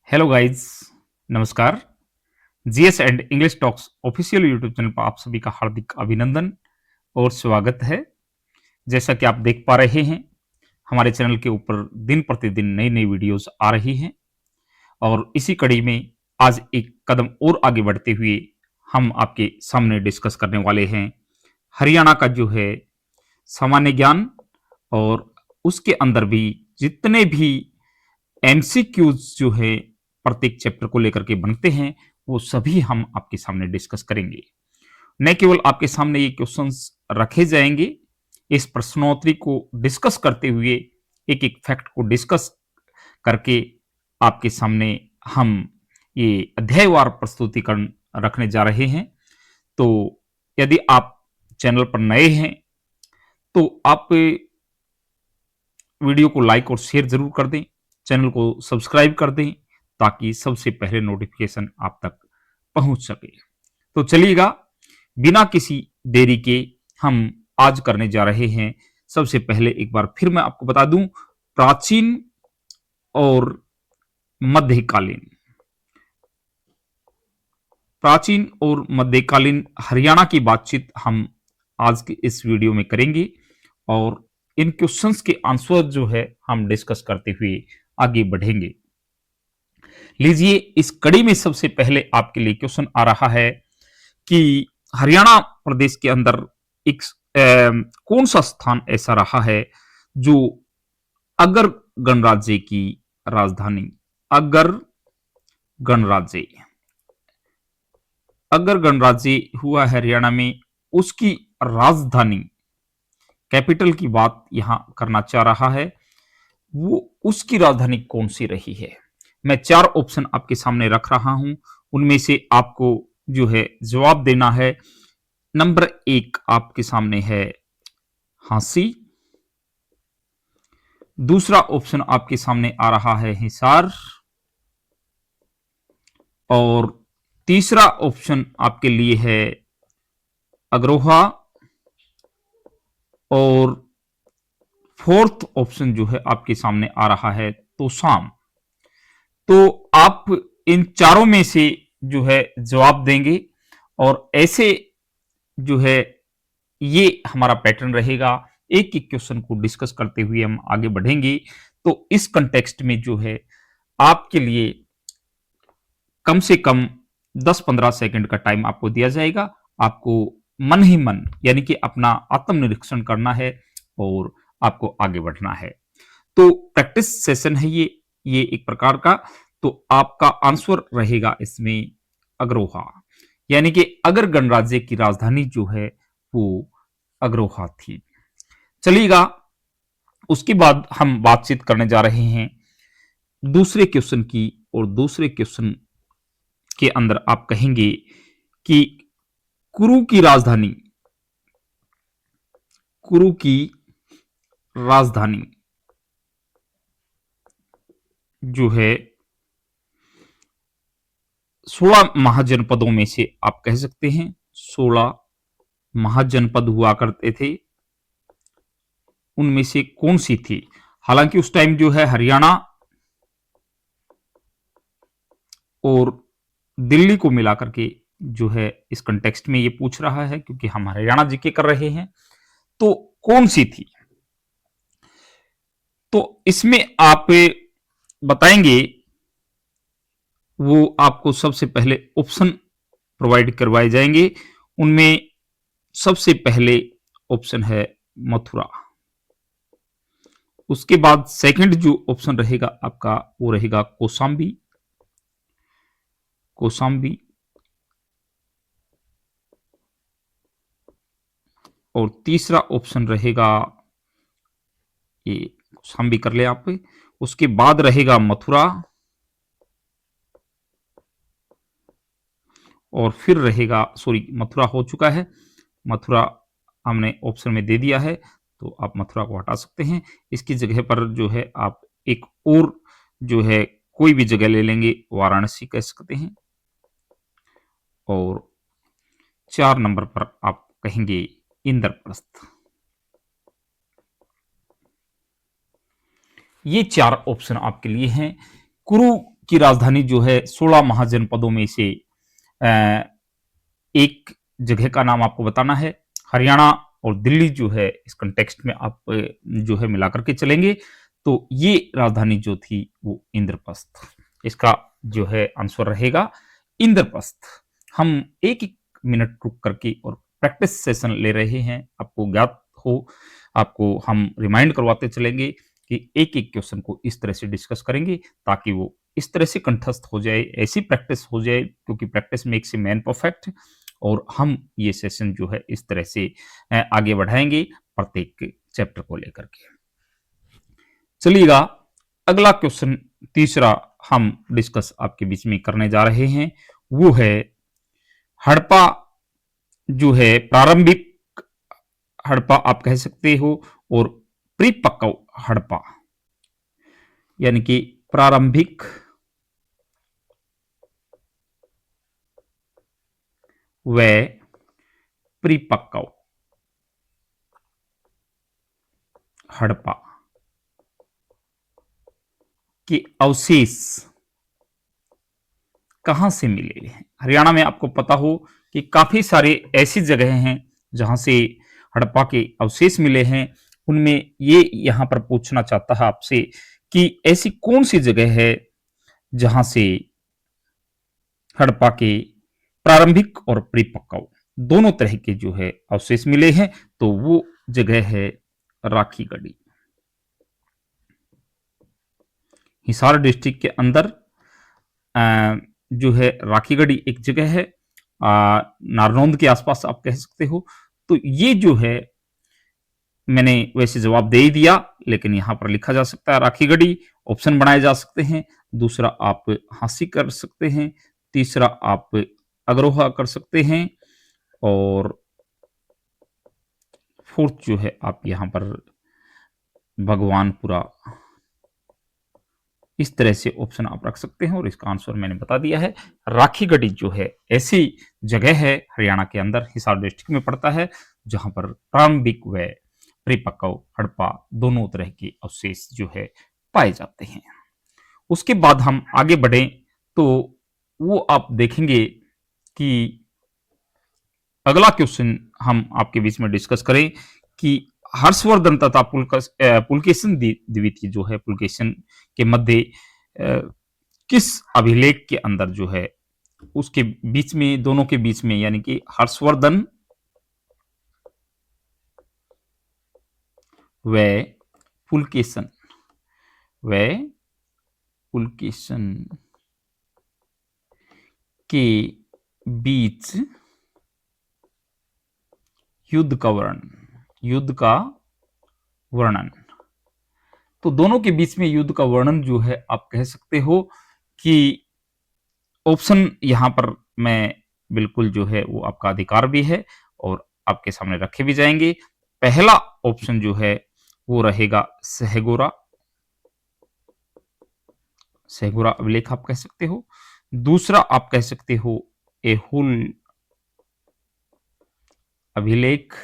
Hello guys, नमस्कार। GS and English talks official YouTube channel पर आप सभी का हार्दिक अभिनंदन और स्वागत है। जैसा कि आप देख पा रहे हैं, हमारे चैनल के ऊपर दिन प्रतिदिन नई नई वीडियोस आ रही हैं और इसी कड़ी में आज एक कदम और आगे बढ़ते हुए हम आपके सामने डिस्कस करने वाले हैं हरियाणा का जो है सामान्य ज्ञान और उसके अंदर भी जितने भी एमसीक्यूज जो है प्रत्येक चैप्टर को लेकर के बनते हैं, वो सभी हम आपके सामने डिस्कस करेंगे। न केवल आपके सामने ये क्वेश्चंस रखे जाएंगे, इस प्रश्नोत्तरी को डिस्कस करते हुए एक एक फैक्ट को डिस्कस करके आपके सामने हम ये अध्यायवार प्रस्तुतिकरण रखने जा रहे हैं। तो यदि आप चैनल पर नए हैं तो आप वीडियो को लाइक और शेयर जरूर कर दें, चैनल को सब्सक्राइब कर दें ताकि सबसे पहले नोटिफिकेशन आप तक पहुंच सके। तो चलिएगा, बिना किसी देरी के हम आज करने जा रहे हैं। सबसे पहले एक बार फिर मैं आपको बता दूं, प्राचीन और मध्यकालीन प्राचीन और मध्यकालीन हरियाणा की बातचीत हम आज के इस वीडियो में करेंगे और इन क्वेश्चंस के आंसर जो है हम डिस्कस करते हुए आगे बढ़ेंगे। लीजिए, इस कड़ी में सबसे पहले आपके लिए क्वेश्चन आ रहा है कि हरियाणा प्रदेश के अंदर एक कौन सा स्थान ऐसा रहा है जो अगर गणराज्य की राजधानी अगर गणराज्य अगर गणराज्य हुआ है हरियाणा में, उसकी राजधानी कैपिटल की बात यहां करना चाह रहा है, वो उसकी राजधानी कौन सी रही है। मैं चार ऑप्शन आपके सामने रख रहा हूं, उनमें से आपको जो है जवाब देना है। नंबर एक आपके सामने है हांसी, दूसरा ऑप्शन आपके सामने आ रहा है हिसार, और तीसरा ऑप्शन आपके लिए है अग्रोहा, और फोर्थ ऑप्शन जो है आपके सामने आ रहा है तोशाम। तो आप इन चारों में से जो है जवाब देंगे और ऐसे जो है ये हमारा पैटर्न रहेगा। एक एक क्वेश्चन को डिस्कस करते हुए हम आगे बढ़ेंगे। तो इस कंटेक्स्ट में जो है आपके लिए कम से कम 10-15 सेकंड का टाइम आपको दिया जाएगा। आपको मन ही मन यानी कि अपना आत्मनिरीक्षण करना है और आपको आगे बढ़ना है। तो प्रैक्टिस सेशन है ये एक प्रकार का। तो आपका आंसर रहेगा इसमें अग्रोहा, यानी कि अगर गणराज्य की राजधानी जो है वो अग्रोहा थी। चलिएगा, उसके बाद हम बातचीत करने जा रहे हैं दूसरे क्वेश्चन की, और दूसरे क्वेश्चन के अंदर आप कहेंगे कि कुरु की राजधानी कुरु की राजधानी जो है 16 महाजनपदों में से आप कह सकते हैं 16 महाजनपद हुआ करते थे, उनमें से कौन सी थी। हालांकि उस टाइम जो है हरियाणा और दिल्ली को मिलाकर के जो है इस कंटेक्स्ट में ये पूछ रहा है, क्योंकि हम हरियाणा जीके कर रहे हैं। तो कौन सी थी, तो इसमें आप बताएंगे, वो आपको सबसे पहले ऑप्शन प्रोवाइड करवाए जाएंगे। उनमें सबसे पहले ऑप्शन है मथुरा, उसके बाद सेकंड जो ऑप्शन रहेगा आपका वो रहेगा कौशाम्बी, और तीसरा ऑप्शन रहेगा, ये कौशाम्बी कर ले आप, उसके बाद रहेगा मथुरा, और फिर रहेगा, सॉरी मथुरा हो चुका है, मथुरा हमने ऑप्शन में दे दिया है, तो आप मथुरा को हटा सकते हैं। इसकी जगह पर जो है आप एक और जो है कोई भी जगह ले लेंगे, वाराणसी कह सकते हैं, और 4 नंबर पर आप कहेंगे इंद्रप्रस्थ। ये 4 ऑप्शन आपके लिए हैं। कुरु की राजधानी जो है 16 महाजनपदों में से एक जगह का नाम आपको बताना है। हरियाणा और दिल्ली जो है इस कंटेक्स्ट में आप जो है मिलाकर के चलेंगे, तो ये राजधानी जो थी वो इंद्रप्रस्थ, इसका जो है आंसर रहेगा इंद्रप्रस्थ। हम एक एक मिनट रुक करके और प्रैक्टिस सेशन ले रहे हैं, आपको ज्ञात हो, आपको हम रिमाइंड करवाते चलेंगे कि एक एक क्वेश्चन को इस तरह से डिस्कस करेंगे ताकि वो इस तरह से कंठस्थ हो जाए, ऐसी प्रैक्टिस हो जाए, क्योंकि practice makes a man perfect. और हम ये सेशन जो है इस तरह से आगे बढ़ाएंगे प्रत्येक चैप्टर को लेकर के। चलिएगा, अगला क्वेश्चन तीसरा हम डिस्कस आपके बीच में करने जा रहे हैं, वो है हड़प्पा जो है प्रारंभिक हड़प्पा आप कह सकते हो, और प्री-पक्कव हड़प्पा, यानी कि प्रारंभिक व प्री-पक्कव हड़प्पा के अवशेष कहां से मिले हैं। हरियाणा में आपको पता हो कि काफी सारे ऐसी जगह हैं जहां से हड़प्पा के अवशेष मिले हैं। उनमें ये यहां पर पूछना चाहता है आपसे कि ऐसी कौन सी जगह है जहां से हड़प्पा के प्रारंभिक और परिपक्व दोनों तरह के जो है अवशेष मिले हैं, तो वो जगह है राखीगढ़ी। हिसार डिस्ट्रिक्ट के अंदर जो है राखीगढ़ी एक जगह है, नारनौंद के आसपास आप कह सकते हो। तो ये जो है मैंने वैसे जवाब दे ही दिया, लेकिन यहां पर लिखा जा सकता है राखीगढ़ी, ऑप्शन बनाए जा सकते हैं। दूसरा आप हांसी कर सकते हैं, तीसरा आप अग्रोहा कर सकते हैं, और फोर्थ जो है आप यहां पर भगवानपुरा, इस तरह से ऑप्शन आप रख सकते हैं। और इसका आंसर मैंने बता दिया है, राखीगढ़ी जो है ऐसी जगह है हरियाणा के अंदर, हिसार डिस्ट्रिक्ट में पड़ता है, जहां पर प्रारंभिक व परिपक्व हड़प्पा दोनों तरह के अवशेष जो है पाए जाते हैं। उसके बाद हम आगे बढ़े तो वो आप देखेंगे कि अगला क्वेश्चन हम आपके बीच में डिस्कस करें कि हर्षवर्धन तथा पुलकेशिन द्वितीय जो है पुलकेशिन के मध्य किस अभिलेख के अंदर जो है उसके बीच में, दोनों के बीच में, यानी कि हर्षवर्धन व पुलकेशिन के बीच युद्ध का वर्णन, तो दोनों के बीच में युद्ध का वर्णन जो है आप कह सकते हो कि ऑप्शन यहां पर मैं बिल्कुल जो है वो आपका अधिकार भी है और आपके सामने रखे भी जाएंगे। पहला ऑप्शन जो है वो रहेगा सहगोरा अभिलेख आप कह सकते हो। दूसरा आप कह सकते हो एहुल अभिलेख।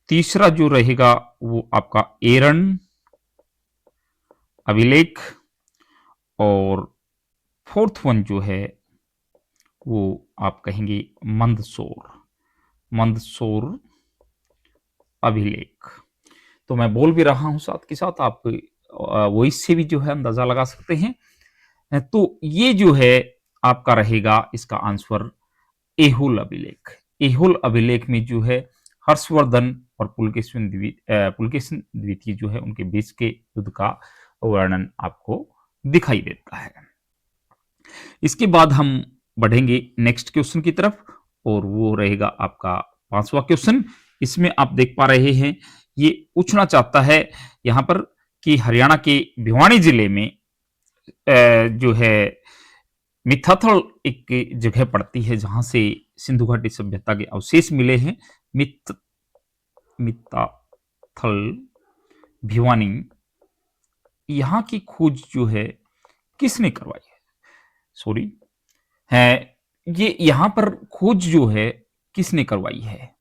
तीसरा जो रहेगा वो आपका एरन अभिलेख, और फोर्थ वन जो है वो आप कहेंगे मंदसौर अभिलेख। तो मैं बोल भी रहा हूं साथ के साथ, आप वो इससे भी जो है अंदाजा लगा सकते हैं। तो ये जो है आपका रहेगा इसका आंसर एहुल अभिलेख। एहुल अभिलेख में जो है हर्षवर्धन और पुलकेशिन द्वितीय जो है उनके बीच के युद्ध का वर्णन आपको दिखाई देता है। इसके बाद हम बढ़ेंगे नेक्स्ट क्वेश्चन की तरफ, और वो रहेगा आपका 5वां क्वेश्चन। इसमें आप देख पा रहे हैं ये पूछना चाहता है यहां पर कि हरियाणा के भिवानी जिले में जो है मिथाथल एक जगह पड़ती है जहां से सिंधु घाटी सभ्यता के अवशेष मिले हैं। मिथाथल भिवानी, यहां की खोज जो है किसने करवाई है, सॉरी है ये यहां पर खोज जो है किसने करवाई है,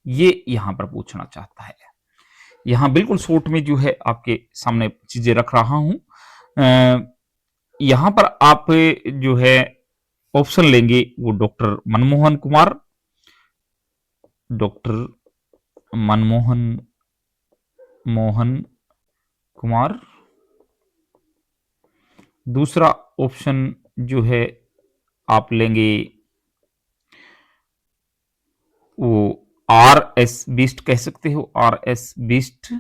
ये यहां पर पूछना चाहता है। यहां बिल्कुल शॉर्ट में जो है आपके सामने चीजें रख रहा हूं। यहां पर आप जो है ऑप्शन लेंगे वो डॉक्टर मनमोहन कुमार, डॉक्टर मनमोहन मोहन कुमार। दूसरा ऑप्शन जो है आप लेंगे वो आर एस बिस्ट कह सकते हो, आर एस बिस्ट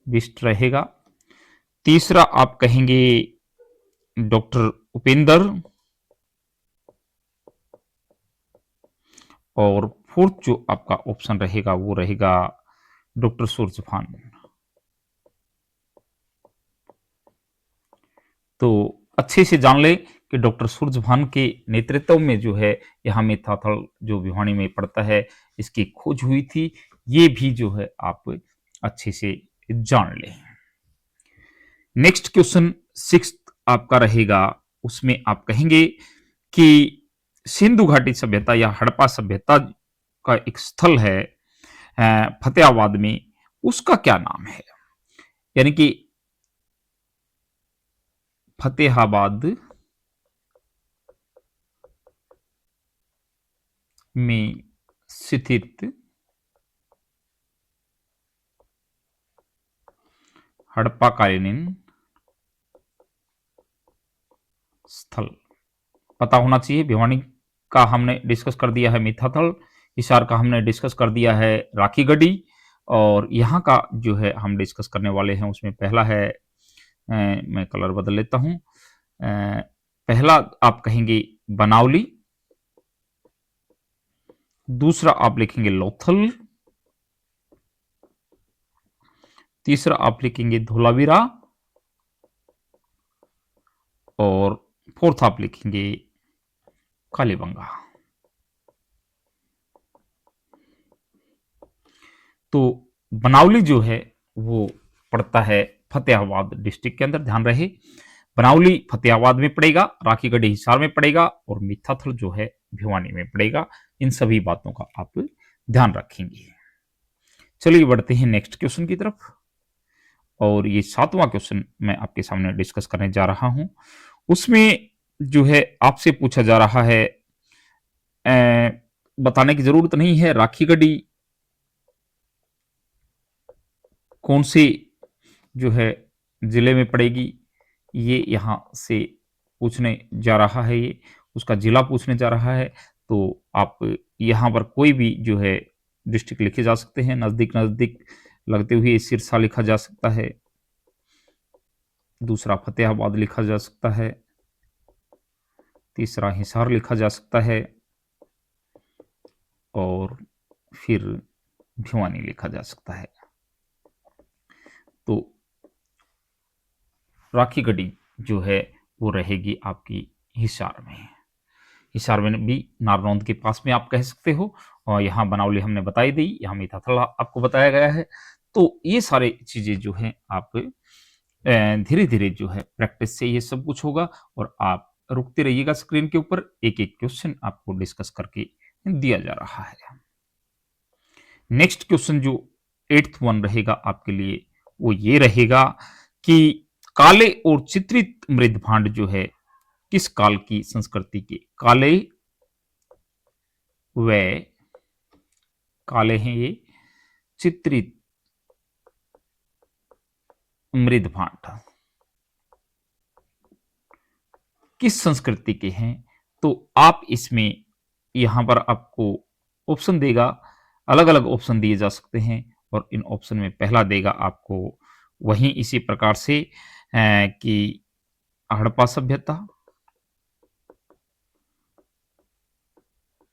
बिस्ट रहेगा। तीसरा आप कहेंगे डॉक्टर उपेंद्र, और फोर्थ जो आपका ऑप्शन रहेगा वो रहेगा डॉक्टर सूरजभान। तो अच्छे से जान ले कि डॉक्टर सूरजभान के नेतृत्व में जो है यहाँ मेथाथल जो भिवानी में पड़ता है इसकी खोज हुई थी, ये भी जो है आप अच्छे से जान लें। नेक्स्ट क्वेश्चन सिक्स्थ आपका रहेगा, उसमें आप कहेंगे कि सिंधु घाटी सभ्यता या हड़प्पा सभ्यता का एक स्थल है फतेहाबाद में, उसका क्या नाम है? यानी कि फतेहाबाद में स्थित हड़प्पाकालीन स्थल पता होना चाहिए। भिवानी का हमने डिस्कस कर दिया है मिथाथल, हिसार का हमने डिस्कस कर दिया है राखीगढ़ी, और यहाँ का जो है हम डिस्कस करने वाले हैं उसमें पहला है, मैं कलर बदल लेता हूँ, पहला आप कहेंगे बनावली, दूसरा आप लिखेंगे लोथल, तीसरा आप लिखेंगे धोलावीरा, और फोर्थ आप लिखेंगे कालीबंगा। तो बनावली जो है वो पड़ता है फतेहाबाद डिस्ट्रिक्ट के अंदर, ध्यान रहे बनावली फतेहाबाद में पड़ेगा, राखीगढ़ी हिसार में पड़ेगा, और मिथाथल जो है भिवानी में पड़ेगा। इन सभी बातों का आप ध्यान रखेंगे। चलिए बढ़ते हैं नेक्स्ट क्वेश्चन की तरफ, और ये सातवां क्वेश्चन मैं आपके सामने डिस्कस करने जा रहा हूं। उसमें जो है आपसे पूछा जा रहा है, बताने की जरूरत नहीं है राखीगढ़ी कौन से जो है जिले में पड़ेगी, ये यहां से पूछने जा रहा है, ये उसका जिला पूछने जा रहा है। तो आप यहां पर कोई भी जो है डिस्ट्रिक्ट लिखे जा सकते हैं, नजदीक नजदीक लगते हुए सिरसा लिखा जा सकता है, दूसरा फतेहाबाद लिखा जा सकता है, तीसरा हिसार लिखा जा सकता है, और फिर भिवानी लिखा जा सकता है। तो राखीगढ़ी जो है वो रहेगी आपकी हिसार में, हिसार में भी नारनौंद के पास में आप कह सकते हो, और यहाँ बनावली हमने बताई दी, यहाँ मीठाथल आपको बताया गया है। तो ये सारे चीजें जो हैं आप धीरे धीरे जो है प्रैक्टिस से ये सब कुछ होगा, और आप रुकते रहिएगा स्क्रीन के ऊपर, एक एक क्वेश्चन आपको डिस्कस करके दिया जा रहा है। नेक्स्ट क्वेश्चन जो 8th वन रहेगा आपके लिए वो ये रहेगा कि काले और चित्रित मृदभांड जो है किस काल की संस्कृति के, काले व काले हैं ये चित्रित मृदभांड किस संस्कृति के हैं? तो आप इसमें यहां पर आपको ऑप्शन देगा, अलग अलग ऑप्शन दिए जा सकते हैं, और इन ऑप्शन में पहला देगा आपको वहीं इसी प्रकार से कि हड़प्पा सभ्यता,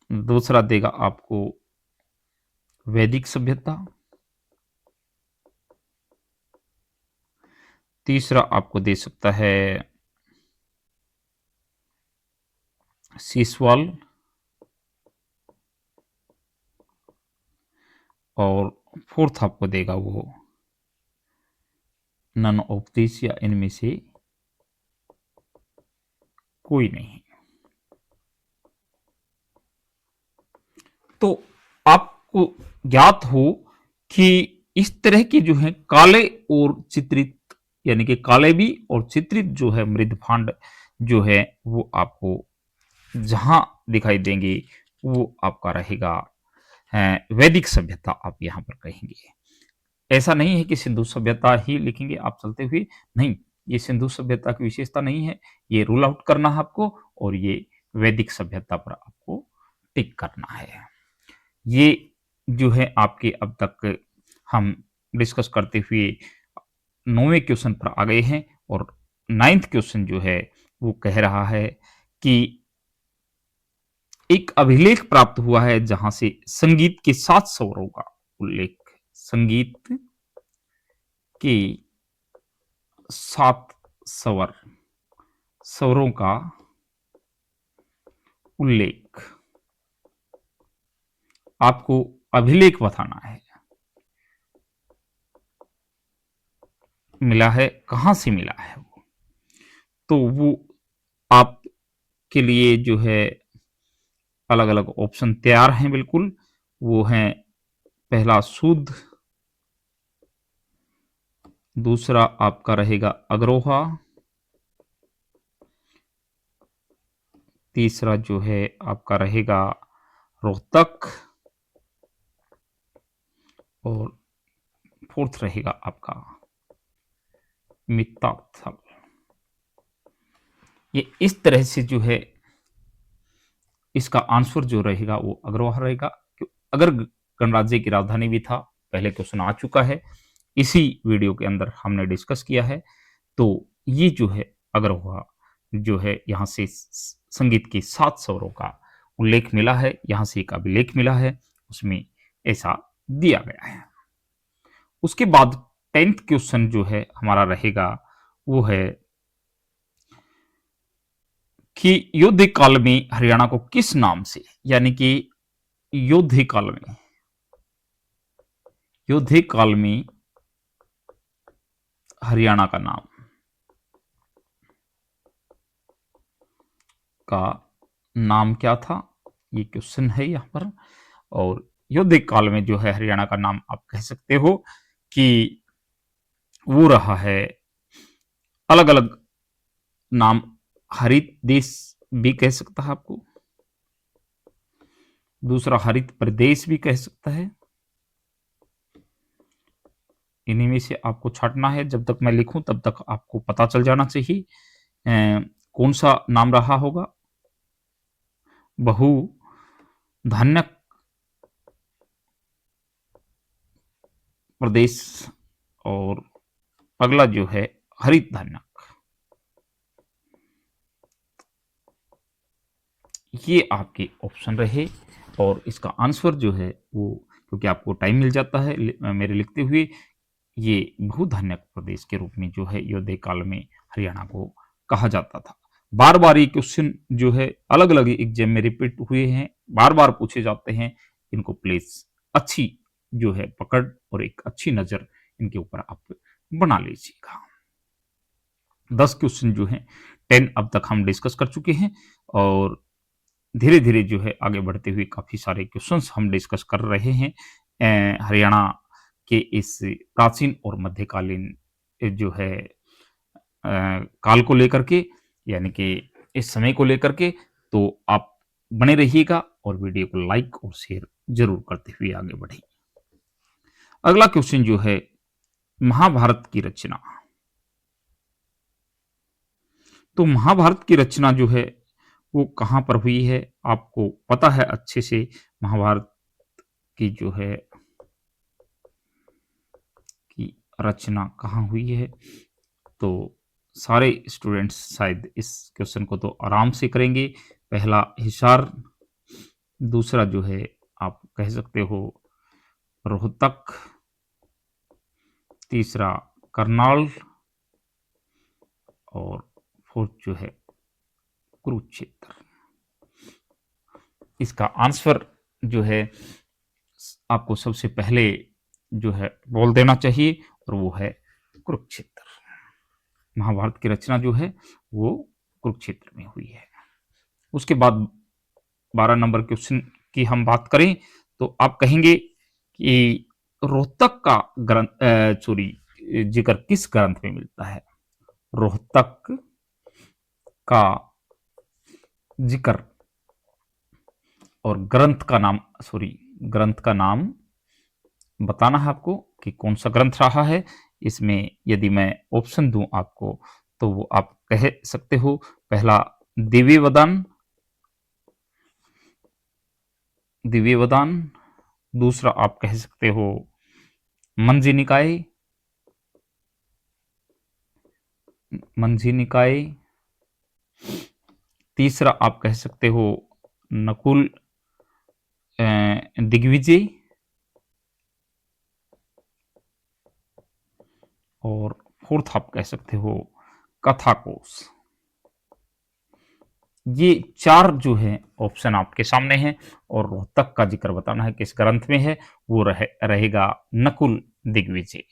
दूसरा देगा आपको वैदिक सभ्यता, तीसरा आपको दे सकता है सीसवाल, और फोर्थ आपको देगा वो नन ऑफ दिस, या इनमें से कोई नहीं। तो आपको ज्ञात हो कि इस तरह के जो है काले और चित्रित यानी कि काले बी और चित्रित जो है मृदभांड जो है वो आपको जहां दिखाई देंगे वो आपका रहेगा वैदिक सभ्यता, आप यहाँ पर कहेंगे। ऐसा नहीं है कि सिंधु सभ्यता ही लिखेंगे आप चलते हुए, नहीं, ये सिंधु सभ्यता की विशेषता नहीं है, ये रूल आउट करना है आपको और ये वैदिक सभ्यता पर आपको टिक करना है। ये जो है आपके अब तक हम डिस्कस करते हुए 9वें क्वेश्चन पर आ गए हैं और 9th क्वेश्चन जो है वो कह रहा है कि एक अभिलेख प्राप्त हुआ है जहां से संगीत के 7 स्वरों का उल्लेख, संगीत के 7 स्वरों का उल्लेख, आपको अभिलेख बताना है। मिला है, कहां से मिला है वो, तो वो आपके लिए जो है अलग अलग ऑप्शन तैयार हैं बिल्कुल। वो हैं, पहला शुद्ध, दूसरा आपका रहेगा अग्रोहा, तीसरा जो है आपका रहेगा रोहतक और फोर्थ रहेगा आपका मित्ताथल। ये इस तरह से जो है इसका आंसर जो रहेगा वो अग्रवाह रहेगा। अगर गणराज्य की राजधानी भी था, पहले क्वेश्चन आ चुका है, इसी वीडियो के अंदर हमने डिस्कस किया है। तो ये जो है अग्रवाह जो है यहाँ से संगीत के 7 स्वरों का उल्लेख मिला है, यहाँ से एक अभिलेख मिला है, उसमें ऐसा दिया गया है। उसके बाद 10th क्वेश्चन जो है हमारा रहेगा वो है कि युद्ध काल में हरियाणा को किस नाम से, यानी कि युद्ध काल में हरियाणा का नाम क्या था, ये क्वेश्चन है यहाँ पर। और युद्ध काल में जो है हरियाणा का नाम आप कह सकते हो कि वो रहा है, अलग अलग नाम, हरित देश भी कह सकता है आपको, दूसरा हरित प्रदेश भी कह सकता है। इन्हीं में से आपको छांटना है, जब तक मैं लिखूं तब तक आपको पता चल जाना चाहिए कौन सा नाम रहा होगा। बहु धान्यक प्रदेश और अगला जो है हरित धान्यक। ये आपके ऑप्शन रहे और इसका आंसर जो है वो, क्योंकि आपको टाइम मिल जाता है मेरे लिखते हुए, ये बहुधान्यक प्रदेश के रूप में जो है युद्ध काल में हरियाणा को कहा जाता था। बार बार ये क्वेश्चन जो है अलग अलग एग्जाम में रिपीट हुए हैं, बार बार पूछे जाते हैं। इनको प्लीज अच्छी जो है पकड़ और एक अच्छी नजर इनके ऊपर आप बना लीजिएगा। 10 क्वेश्चन जो है 10 अब तक हम डिस्कस कर चुके हैं और धीरे धीरे जो है आगे बढ़ते हुए काफी सारे क्वेश्चंस हम डिस्कस कर रहे हैं हरियाणा के इस प्राचीन और मध्यकालीन जो है काल को लेकर के, यानी कि इस समय को लेकर के। तो आप बने रहिएगा और वीडियो को लाइक और शेयर जरूर करते हुए आगे बढ़े। अगला क्वेश्चन जो है, महाभारत की रचना। तो महाभारत की रचना जो है वो कहां पर हुई है, आपको पता है अच्छे से महाभारत की जो है की रचना कहां हुई है। तो सारे स्टूडेंट्स शायद इस क्वेश्चन को तो आराम से करेंगे। पहला हिसार, दूसरा जो है आप कह सकते हो रोहतक, तीसरा करनाल और फोर्थ जो है कुरुक्षेत्र। इसका आंसर जो है आपको सबसे पहले जो है बोल देना चाहिए और वो है कुरुक्षेत्र। महाभारत की रचना जो है वो कुरुक्षेत्र में हुई है। उसके बाद 12 नंबर क्वेश्चन की हम बात करें तो आप कहेंगे कि रोहतक का ग्रंथ, सॉरी, जिक्र किस ग्रंथ में मिलता है? रोहतक का जिक्र और ग्रंथ का नाम बताना है आपको कि कौन सा ग्रंथ रहा है। इसमें यदि मैं ऑप्शन दूं आपको तो वो आप कह सकते हो, पहला दिव्य वदान, दूसरा आप कह सकते हो मंजी निकाय, तीसरा आप कह सकते हो नकुल दिग्विजय, और फोर्थ आप कह सकते हो कथाकोश। ये 4 जो है ऑप्शन आपके सामने हैं और रोहतक का जिक्र बताना है किस ग्रंथ में है, वो रहेगा नकुल दिग्विजय।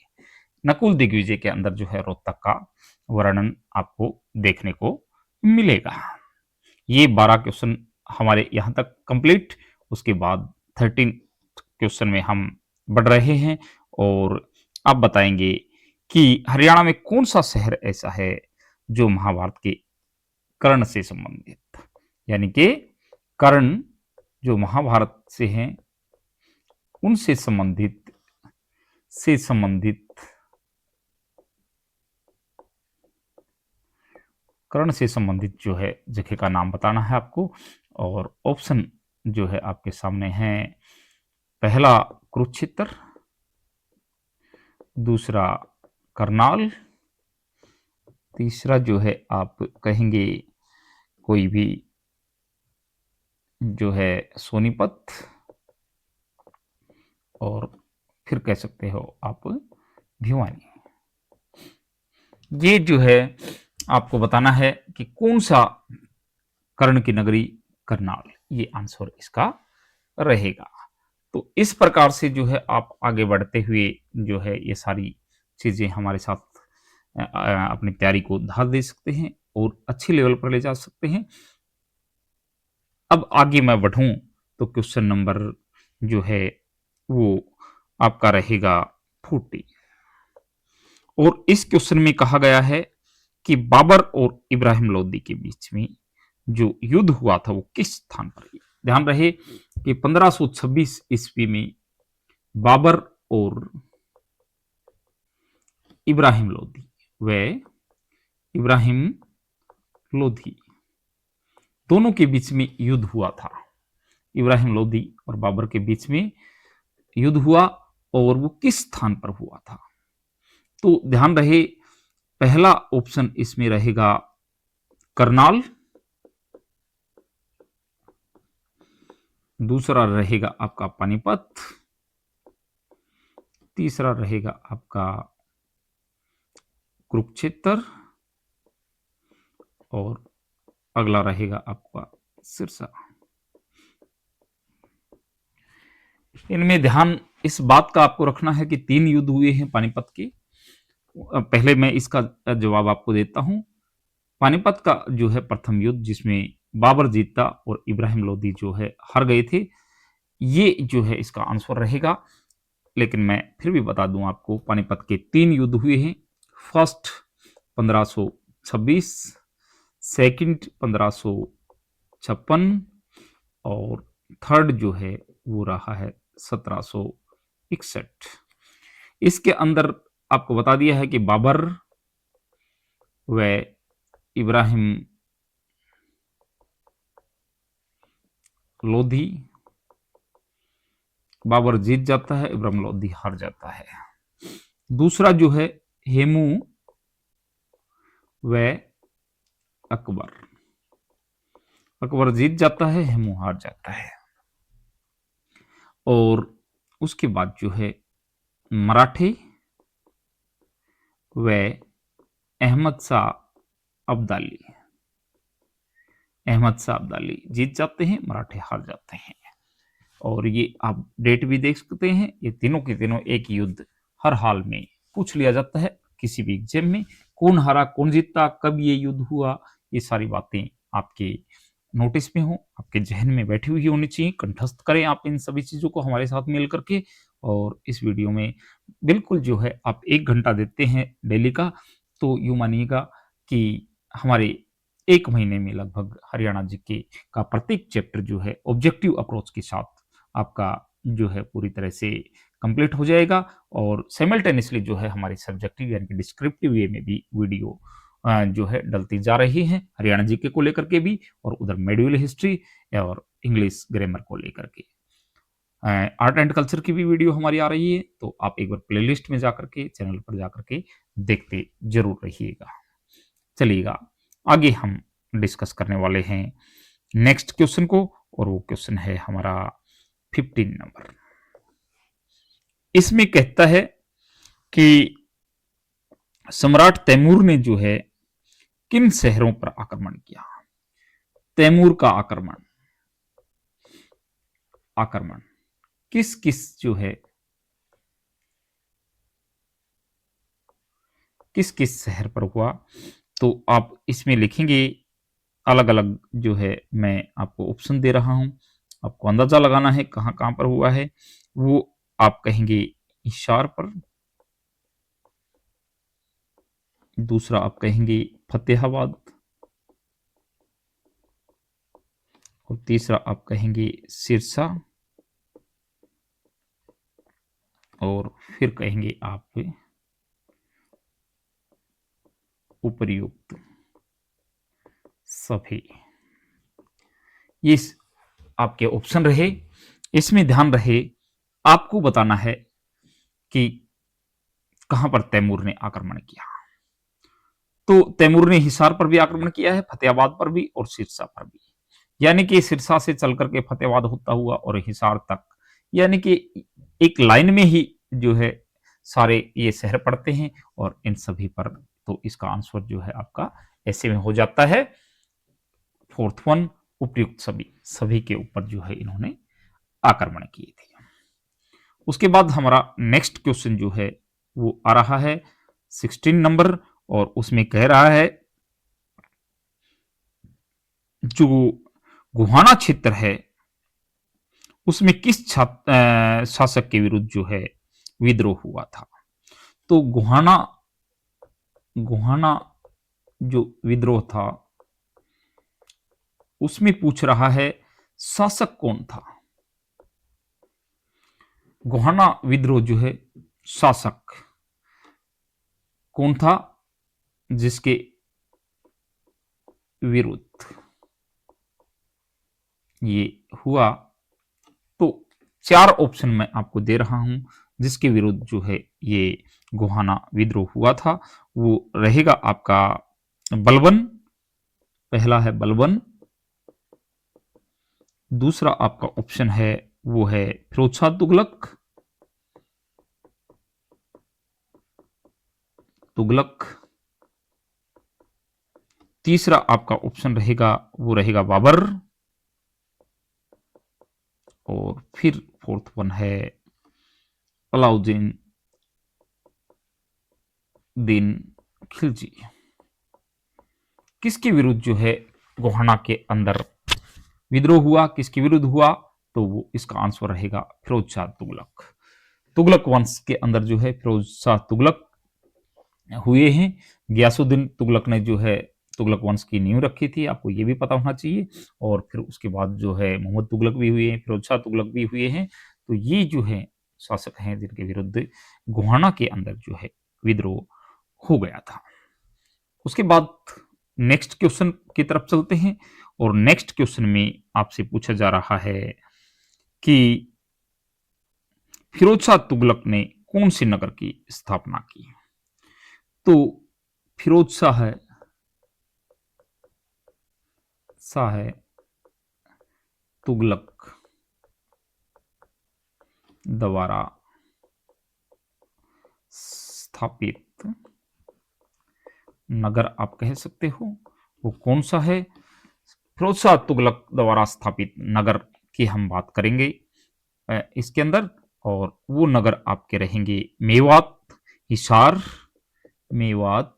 नकुल दिग्विजय के अंदर जो है रोहतक का वर्णन आपको देखने को मिलेगा। ये 12 क्वेश्चन हमारे यहाँ तक कंप्लीट। उसके बाद 13 क्वेश्चन में हम बढ़ रहे हैं और आप बताएंगे कि हरियाणा में कौन सा शहर ऐसा है जो महाभारत के कर्ण से संबंधित, यानी कि कर्ण जो महाभारत से हैं उनसे संबंधित कर्ण से संबंधित जो है जगह का नाम बताना है आपको। और ऑप्शन जो है आपके सामने है, पहला कुरुक्षेत्र, दूसरा करनाल, तीसरा जो है आप कहेंगे कोई भी जो है सोनीपत, और फिर कह सकते हो आप भिवानी। ये जो है आपको बताना है कि कौन सा कर्ण की नगरी करनाल, ये आंसर इसका रहेगा। तो इस प्रकार से जो है आप आगे बढ़ते हुए जो है ये सारी चीजें हमारे साथ अपनी तैयारी को धार दे सकते हैं और अच्छी लेवल पर ले जा सकते हैं। अब आगे मैं बढ़ूं तो क्वेश्चन नंबर जो है वो आपका रहेगा 40 और इस क्वेश्चन में कहा गया है कि बाबर और इब्राहिम लोदी के बीच में जो युद्ध हुआ था वो किस स्थान पर। ध्यान रहे कि 1526 ईस्वी में बाबर और इब्राहिम लोदी दोनों के बीच में युद्ध हुआ था। इब्राहिम लोदी और बाबर के बीच में युद्ध हुआ और वो किस स्थान पर हुआ था। तो ध्यान रहे पहला ऑप्शन इसमें रहेगा करनाल, दूसरा रहेगा आपका पानीपत, तीसरा रहेगा आपका कुरुक्षेत्र और अगला रहेगा आपका सिरसा। इनमें ध्यान इस बात का आपको रखना है कि 3 युद्ध हुए हैं पानीपत के। पहले मैं इसका जवाब आपको देता हूं। पानीपत का जो है प्रथम युद्ध जिसमें बाबर जीता और इब्राहिम लोदी जो है हार गए थे, ये जो है इसका आंसर रहेगा। लेकिन मैं फिर भी बता दूं आपको, पानीपत के 3 युद्ध हुए हैं। फर्स्ट 1526, सेकंड 1556 और थर्ड जो है वो रहा है 1761। इसके अंदर आपको बता दिया है कि बाबर व इब्राहिम लोधी, बाबर जीत जाता है, इब्राहिम लोधी हार जाता है। दूसरा जो है हेमू व अकबर जीत जाता है, हेमू हार जाता है। और उसके बाद जो है मराठे व अहमद शाह अब्दाली जीत जाते हैं, मराठे हार जाते हैं। और ये आप डेट भी देख सकते हैं, ये तीनों के तीनों एक युद्ध हर हाल में पूछ लिया जाता है किसी भी एग्जाम में। कौन हारा कौन जीता, कब ये युद्ध हुआ, ये सारी बातें आपके नोटिस में हो, आपके जहन में बैठी हुई होनी चाहिए। कंठस्थ करें आप इन सभी चीजों को हमारे साथ मिल करके और इस वीडियो में बिल्कुल जो है आप 1 घंटा देते हैं डेली का, तो यूँ मानिएगा कि हमारे 1 महीने में लगभग हरियाणा जीके का प्रत्येक चैप्टर जो है ऑब्जेक्टिव अप्रोच के साथ आपका जो है पूरी तरह से कंप्लीट हो जाएगा और साइमल्टेनियसली जो है हमारी सब्जेक्टिव यानी कि डिस्क्रिप्टिव वे में भी वीडियो जो है डलती जा रही है, हरियाणा जीके को लेकर के भी और उधर मेडिवल हिस्ट्री और इंग्लिश ग्रामर को लेकर के। आर्ट एंड कल्चर की भी वीडियो हमारी आ रही है, तो आप एक बार प्लेलिस्ट में जाकर के चैनल पर जाकर के देखते जरूर रहिएगा। चलिएगा आगे हम डिस्कस करने वाले हैं नेक्स्ट क्वेश्चन को, और वो क्वेश्चन है हमारा 15 नंबर। इसमें कहता है कि सम्राट तैमूर ने जो है किन शहरों पर आक्रमण किया। तैमूर का आक्रमण आक्रमण किस किस जो है किस किस शहर पर हुआ, तो आप इसमें लिखेंगे अलग अलग जो है, मैं आपको ऑप्शन दे रहा हूं, आपको अंदाजा लगाना है कहां कहां पर हुआ है। वो आप कहेंगे हिसार पर, दूसरा आप कहेंगे फतेहाबाद, और तीसरा आप कहेंगे सिरसा, और फिर कहेंगे आप उपर्युक्त सभी। ये आपके ऑप्शन रहे। इसमें ध्यान रहे आपको बताना है कि कहां पर तैमूर ने आक्रमण किया। तो तैमूर ने हिसार पर भी आक्रमण किया है, फतेहाबाद पर भी और सिरसा पर भी, यानी कि सिरसा से चल करके फतेहाबाद होता हुआ और हिसार तक, यानी कि एक लाइन में ही जो है सारे ये शहर पड़ते हैं, और इन सभी पर तो इसका आंसर जो है आपका ऐसे में हो जाता है फोर्थ वन, उपयुक्त सभी। सभी के ऊपर जो है इन्होंने आक्रमण किए थे। उसके बाद हमारा नेक्स्ट क्वेश्चन जो है वो आ रहा है 16 नंबर, और उसमें कह रहा है जो गुहाना क्षेत्र है उसमें किस शासक के विरुद्ध जो है विद्रोह हुआ था। तो गुहाना गुहाना जो विद्रोह था उसमें पूछ रहा है शासक कौन था। गुहाना विद्रोह जो है शासक कौन था जिसके विरुद्ध ये हुआ। तो 4 ऑप्शन मैं आपको दे रहा हूं जिसके विरुद्ध जो है ये गुहाना विद्रोह हुआ था। वो रहेगा आपका बलबन, पहला है बलबन, दूसरा आपका ऑप्शन है वो है फिरोज शाह तुगलक, तीसरा आपका ऑप्शन रहेगा वो रहेगा बाबर, और फिर फोर्थ वन है अलाउद्दीन खिलजी। किसके विरुद्ध जो है गोहाना के अंदर विद्रोह हुआ, किसके विरुद्ध हुआ, तो वो इसका आंसर रहेगा फिरोज शाह तुगलक। तुगलक वंश के अंदर जो है फिरोज शाह तुगलक हुए हैं। गयासुद्दीन तुगलक ने जो है तुगलक वंश की नींव रखी थी, आपको ये भी पता होना चाहिए। और फिर उसके बाद जो है मोहम्मद तुगलक भी हुए हैं, फिरोज शाह तुगलक भी हुए हैं। तो ये जो है शासक हैं जिनके विरुद्ध गोहाना के अंदर जो है विद्रोह हो गया था। उसके बाद नेक्स्ट क्वेश्चन की तरफ चलते हैं, और नेक्स्ट क्वेश्चन में आपसे पूछा जा रहा है कि फिरोज शाह तुगलक ने कौन से नगर की स्थापना की। तो फिरोज शाह तुगलक द्वारा स्थापित नगर आप कह सकते हो वो कौन सा है। फिरोज शाह तुगलक द्वारा स्थापित नगर की हम बात करेंगे इसके अंदर, और वो नगर आपके रहेंगे मेवात, हिसार, मेवात,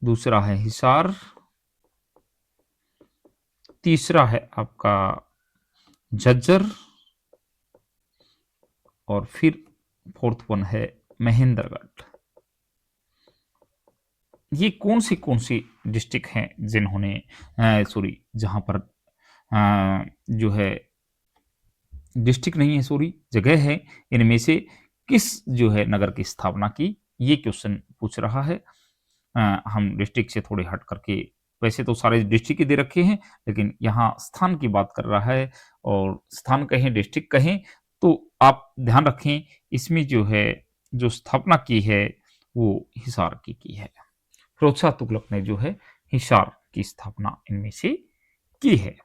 दूसरा है हिसार, तीसरा है आपका झज्जर, और फिर फोर्थ वन है महेंद्रगढ़। ये कौन सी डिस्ट्रिक्ट हैं जिन्होंने सॉरी जहां पर जो है डिस्ट्रिक्ट नहीं है, सॉरी जगह है, इनमें से किस जो है नगर की स्थापना की, ये क्वेश्चन पूछ रहा है। हम डिस्ट्रिक्ट से थोड़े हट करके, वैसे तो सारे डिस्ट्रिक्ट ही दे रखे हैं, लेकिन यहाँ स्थान की बात कर रहा है, और स्थान कहें डिस्ट्रिक्ट कहें तो आप ध्यान रखें इसमें जो है जो स्थापना की है वो हिसार की है। फिरोज शाह तुगलक ने जो है हिसार की स्थापना इनमें से की है।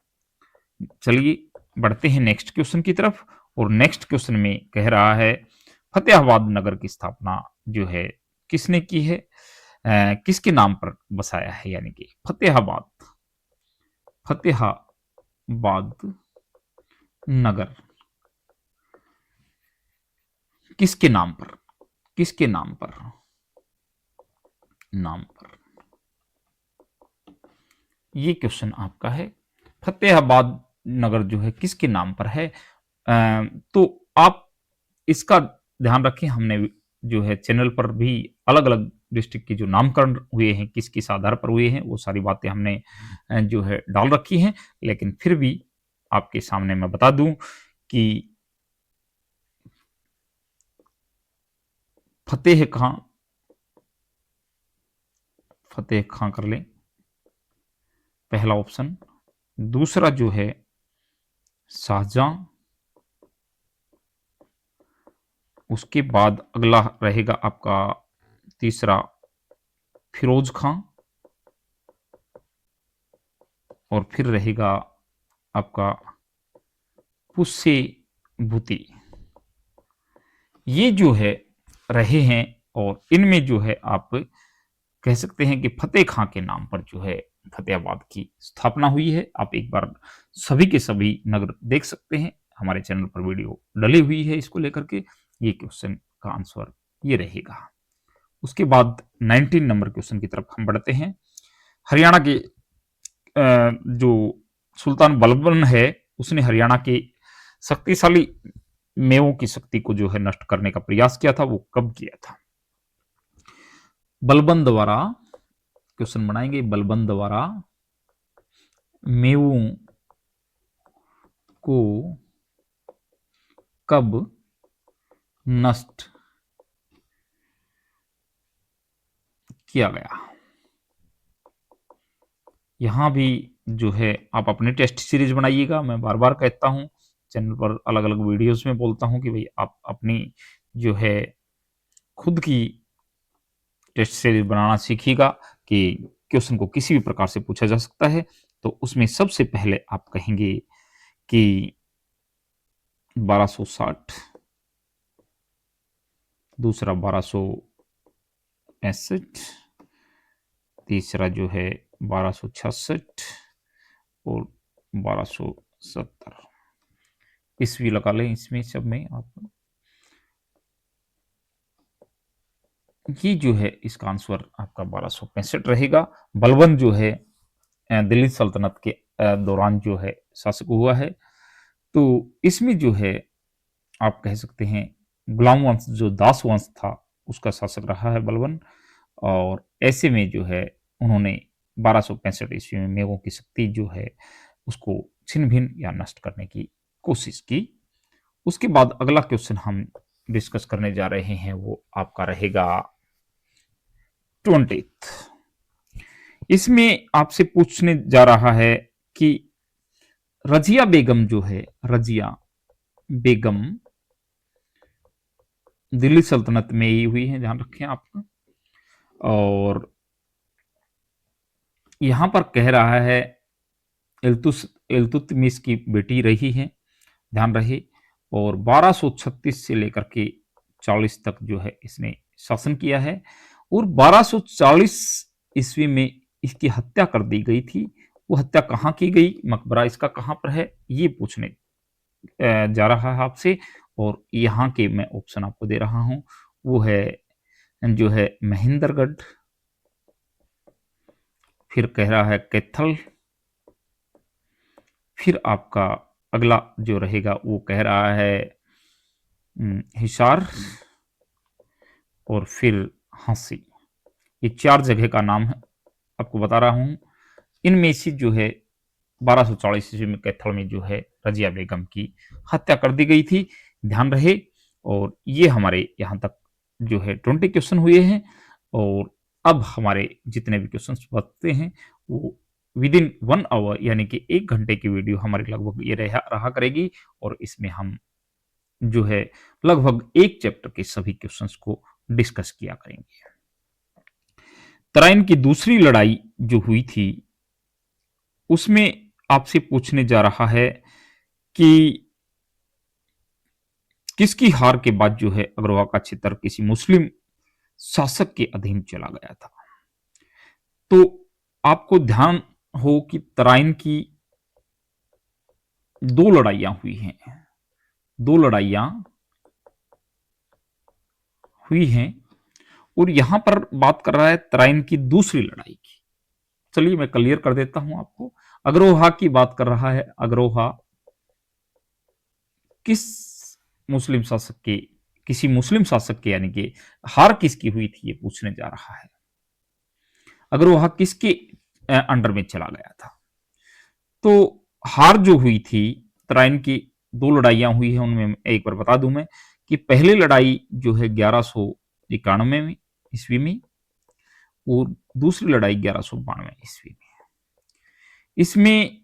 चलिए बढ़ते हैं नेक्स्ट क्वेश्चन की तरफ, और नेक्स्ट क्वेश्चन में कह रहा है फतेहाबाद नगर की स्थापना जो है किसने की है, किसके नाम पर बसाया है, यानी कि फतेहाबाद नगर किसके नाम पर, किसके नाम पर, ये क्वेश्चन आपका है। फतेहाबाद नगर जो है किसके नाम पर है, तो आप इसका ध्यान रखें, हमने जो है चैनल पर भी अलग अलग डिस्ट्रिक्ट के जो नामकरण हुए हैं किस किस आधार पर हुए हैं वो सारी बातें हमने जो है डाल रखी हैं, लेकिन फिर भी आपके सामने मैं बता दूं कि फतेह खां कर लें पहला ऑप्शन, दूसरा जो है शाहजहां, उसके बाद अगला रहेगा आपका तीसरा फिरोज खां, और फिर रहेगा आपका पुस्से भूति। ये जो है रहे हैं, और इनमें जो है आप कह सकते हैं कि फतेह खां के नाम पर जो है फतेहाबाद की स्थापना हुई है। आप एक बार सभी के सभी नगर देख सकते हैं, हमारे चैनल पर वीडियो डली हुई है इसको लेकर के। ये क्वेश्चन का आंसर ये रहेगा। उसके बाद 19 नंबर क्वेश्चन की तरफ हम बढ़ते हैं। हरियाणा के जो सुल्तान बलबन है उसने हरियाणा के शक्तिशाली मेवों की शक्ति को जो है नष्ट करने का प्रयास किया था, वो कब किया था? बलबन द्वारा क्वेश्चन बनाएंगे, बलबन द्वारा मेवों को कब नष्ट किया गया? यहां भी जो है आप अपने टेस्ट सीरीज बनाइएगा। मैं बार बार कहता हूं, चैनल पर अलग अलग वीडियोस में बोलता हूं कि भाई आप अपनी जो है खुद की टेस्ट सीरीज बनाना सीखिएगा कि क्वेश्चन को किसी भी प्रकार से पूछा जा सकता है। तो उसमें सबसे पहले आप कहेंगे कि 1260, दूसरा 1265, तीसरा जो है 1266 और 1270 ईस्वी लगा लें इसमें सब में आप। ये जो है इसका आंसर आपका 1265 रहेगा। बलबन जो है दिल्ली सल्तनत के दौरान जो है शासक हुआ है। तो इसमें जो है आप कह सकते हैं गुलाम वंश जो दास वंश था उसका शासक रहा है बलबन, और ऐसे में जो है उन्होंने 1265 ईस्वी में मेघों की शक्ति जो है उसको छिन्न भिन्न या नष्ट करने की कोशिश की। उसके बाद अगला क्वेश्चन हम डिस्कस करने जा रहे हैं वो आपका रहेगा 20। इसमें आपसे पूछने जा रहा है कि रजिया बेगम जो है, रजिया बेगम दिल्ली सल्तनत में ही हुई है, ध्यान रखें आपका। और यहां पर कह रहा है इल्तुतमिश की बेटी रही है, ध्यान रहे। और 1236 से लेकर के 40 तक जो है इसने शासन किया है, और 1240 ईस्वी में इसकी हत्या कर दी गई थी। वो हत्या कहाँ की गई, मकबरा इसका कहाँ पर है, ये पूछने जा रहा है आपसे। और यहाँ के मैं ऑप्शन आपको दे रहा हूं, वो है जो है महेंद्रगढ़, फिर कह रहा है कैथल, फिर आपका अगला जो रहेगा वो कह रहा है हिसार और फिर हांसी, ये 4 जगह का नाम है, आपको बता रहा हूँ। इनमें से जो है 1244 ईस्वी में कैथल में जो है रजिया बेगम की हत्या कर दी गई थी, ध्यान रहे। और ये हमारे यहाँ तक जो है 20 क्वेश्चन हुए हैं, और अब हमारे जितने भी क्वेश्चन बचते हैं वो विद इन 1 आवर यानी कि 1 घंटे की वीडियो हमारी लगभग ये रहा करेगी, और इसमें हम जो है लगभग एक चैप्टर के सभी क्वेश्चंस को डिस्कस किया करेंगे। तराइन की दूसरी लड़ाई जो हुई थी उसमें आपसे पूछने जा रहा है कि किसकी हार के बाद जो है अग्रवा का क्षेत्र किसी मुस्लिम शासक के अधीन चला गया था। तो आपको ध्यान हो कि तराइन की 2 लड़ाइयां हुई हैं, 2 लड़ाइयां हुई हैं, और यहां पर बात कर रहा है तराइन की दूसरी लड़ाई की। चलिए मैं क्लियर कर देता हूं आपको। अग्रोहा की बात कर रहा है। अग्रोहा किस मुस्लिम शासक के, किसी मुस्लिम शासक के, यानी कि हार किसकी हुई थी ये पूछने जा रहा है। अग्रोहा किसके अंडर में चला गया था। तो हार जो हुई थी, तराइन की 2 लड़ाइयां हुई है, उनमें एक बार बता दूं मैं कि पहली लड़ाई जो है 1191 में ईस्वी में, और दूसरी लड़ाई 1192 ईस्वी में। इसमें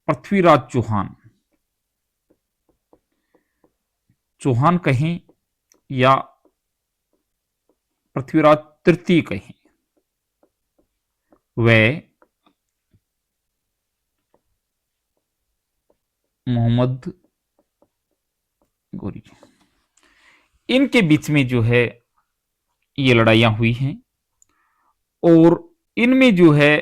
पृथ्वीराज चौहान, चौहान कहें या पृथ्वीराज तृतीय कहें, वह मोहम्मद गोरी, इनके बीच में जो है ये लड़ाइयां हुई हैं, और इनमें जो है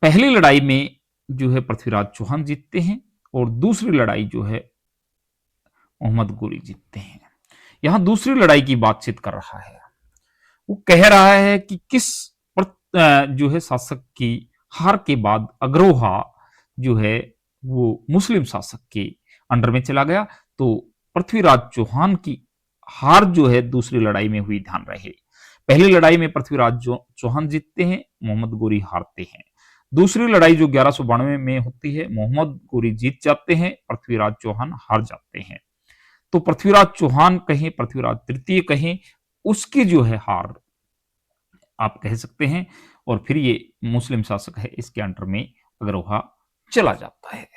पहली लड़ाई में जो है पृथ्वीराज चौहान जीतते हैं, और दूसरी लड़ाई जो है मोहम्मद गोरी जीतते हैं। यहां दूसरी लड़ाई की बातचीत कर रहा है, वो कह रहा है कि किस जो है शासक की हार के बाद अग्रोहा जो है वो मुस्लिम शासक के अंडर में चला गया। तो पृथ्वीराज चौहान की हार जो है दूसरी लड़ाई में हुई, ध्यान रहे। पहली लड़ाई में पृथ्वीराज चौहान जीतते हैं, मोहम्मद गोरी हारते हैं। दूसरी लड़ाई जो 1192 में होती है, मोहम्मद गोरी जीत जाते हैं, पृथ्वीराज चौहान हार जाते हैं। तो पृथ्वीराज चौहान कहें, पृथ्वीराज तृतीय कहें, उसकी जो है हार आप कह सकते हैं, और फिर ये मुस्लिम शासक है इसके अंडर में अग्रोहा चला जाता है।